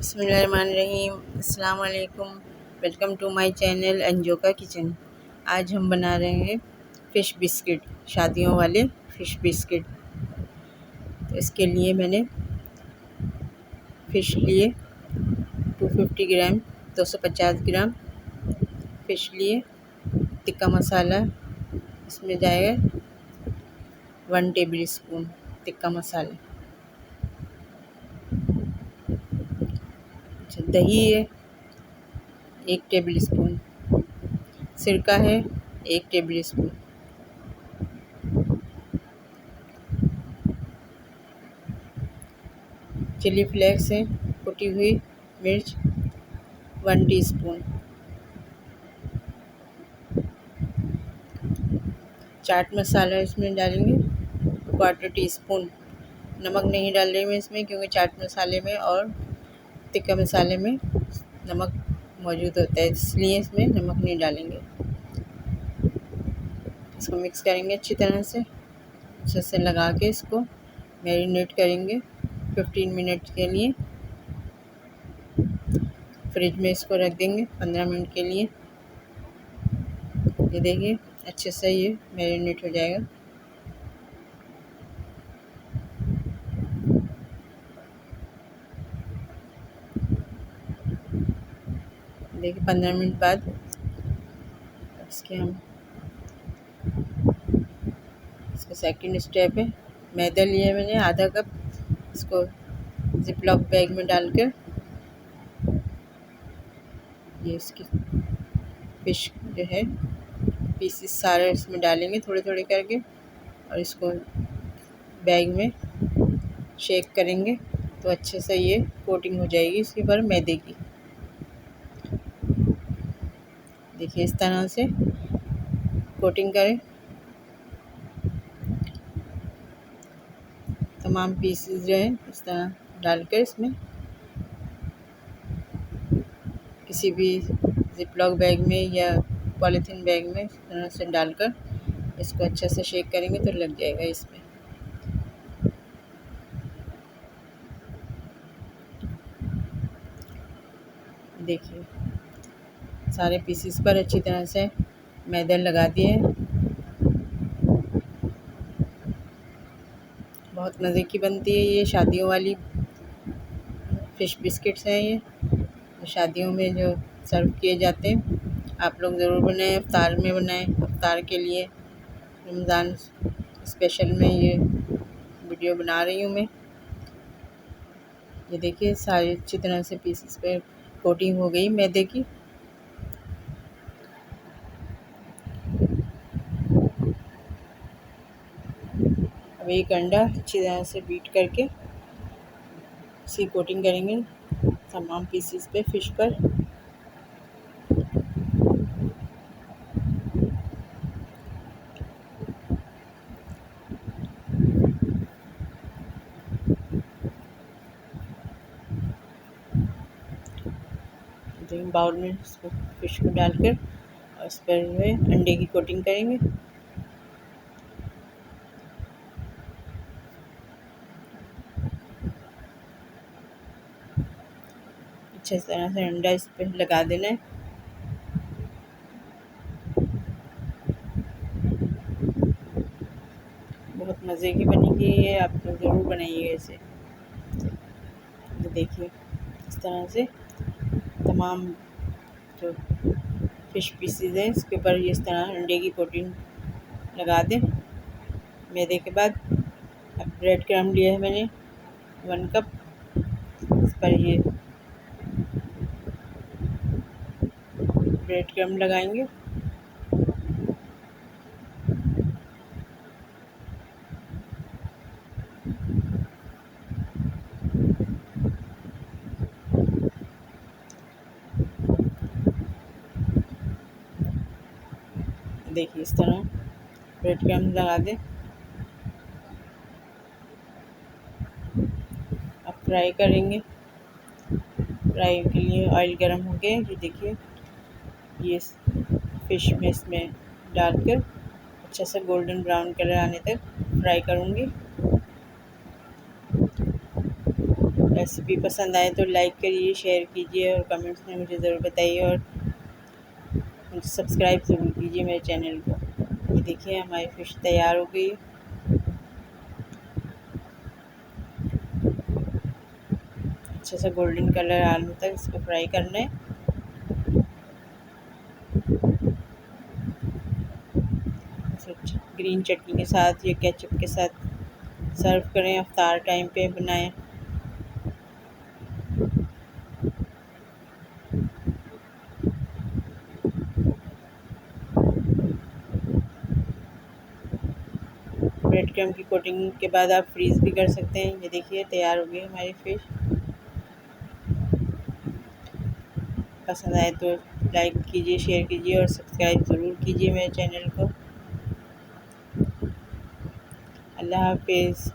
बिस्मिल्लाहिर्रहमानिर्रहीम। अस्सलाम वालेकुम। वेलकम टू माय चैनल अंजो का किचन। आज हम बना रहे हैं फ़िश बिस्किट, शादियों वाले फ़िश बिस्किट। तो इसके लिए मैंने फ़िश लिए 250 ग्राम, 250 ग्राम फ़िश लिए। टिक्का मसाला इसमें जाएगा 1 टेबल स्पून टिक्का मसाला। दही है 1 टेबल स्पून, सिरका है 1 टेबल स्पून, चिली फ्लेक्स है, कुटी हुई मिर्च 1 टीस्पून, चाट मसाला इसमें डालेंगे 1/4 टीस्पून। नमक नहीं डाल रही मैं इसमें, क्योंकि चाट मसाले में और टिक्का मसाले में नमक मौजूद होता है, इसलिए इसमें नमक नहीं डालेंगे। इसको मिक्स करेंगे अच्छे से लगा के इसको मैरिनेट करेंगे 15 मिनट के लिए। फ्रिज में इसको रख देंगे 15 मिनट के लिए। ये देखिए अच्छे से ये मैरिनेट हो जाएगा। देखिए 15 मिनट बाद इसका सेकंड स्टेप है, मैदा लिया है मैंने आधा कप। इसको जिपलॉक बैग में डालकर ये इसकी फ़िश जो है पीसेस सारे इसमें डालेंगे थोड़े थोड़े करके, और इसको बैग में शेक करेंगे तो अच्छे से ये कोटिंग हो जाएगी इसके ऊपर मैदे की। देखिए इस तरह से कोटिंग करें। तमाम पीसेस जो है इस तरह डालकर इसमें किसी भी जिपलॉक बैग में या पॉलीथीन बैग में इस तरह से डालकर इसको अच्छे से शेक करेंगे तो लग जाएगा इसमें। देखिए सारे पीसेस पर अच्छी तरह से मैदा लगा दिए हैं। बहुत मज़े की बनती है ये शादियों वाली फ़िश बिस्किट्स हैं। ये शादियों में जो सर्व किए जाते हैं, आप लोग ज़रूर बनाएं, इफ्तार में बनाएं। इफ्तार के लिए रमज़ान स्पेशल में ये वीडियो बना रही हूँ मैं। ये देखिए सारी अच्छी तरह से पीसेस पे कोटिंग हो गई मैदे की। अब एक अंडा अच्छी तरह से बीट करके इसी कोटिंग करेंगे तमाम पीसेस पे फ़िश पर। बाउल में इसको फ़िश को डालकर और उस पर जो है अंडे की कोटिंग करेंगे। अच्छे तरह से अंडा इस पर लगा देना है। बहुत मज़े की बनेगी ये, आप लोग ज़रूर बनाइए इसे। तो देखिए इस तरह से तमाम जो फ़िश पीसेस हैं इसके ऊपर इस तरह अंडे की कोटिंग लगा दें। मैदे के बाद अब ब्रेड क्रम्ब लिया है मैंने 1 कप। इस पर ये ब्रेड क्रम्ब लगाएंगे। देखिए इस तरह ब्रेड क्रम्ब लगा दें। अब फ्राई करेंगे। फ्राई के लिए ऑयल गरम हो गया। ये देखिए ये फ़िश में इसमें डालकर अच्छा सा गोल्डन ब्राउन कलर आने तक फ्राई करूँगी। रेसिपी पसंद आए तो लाइक करिए, शेयर कीजिए और कमेंट्स में मुझे ज़रूर बताइए और मुझे सब्सक्राइब ज़रूर कीजिए मेरे चैनल को। ये देखिए हमारी फ़िश तैयार हो गई। अच्छा सा गोल्डन कलर आने तक इसको फ्राई करना है। ग्रीन चटनी के साथ या केचप के साथ सर्व करें, इफ्तार टाइम पे बनाएं। ब्रेड क्रम की कोटिंग के बाद आप फ्रीज़ भी कर सकते हैं। ये देखिए तैयार हो गई हमारी फ़िश। पसंद आए तो लाइक कीजिए, शेयर कीजिए और सब्सक्राइब ज़रूर कीजिए मेरे चैनल को। अल्लाह हाफ़िज़।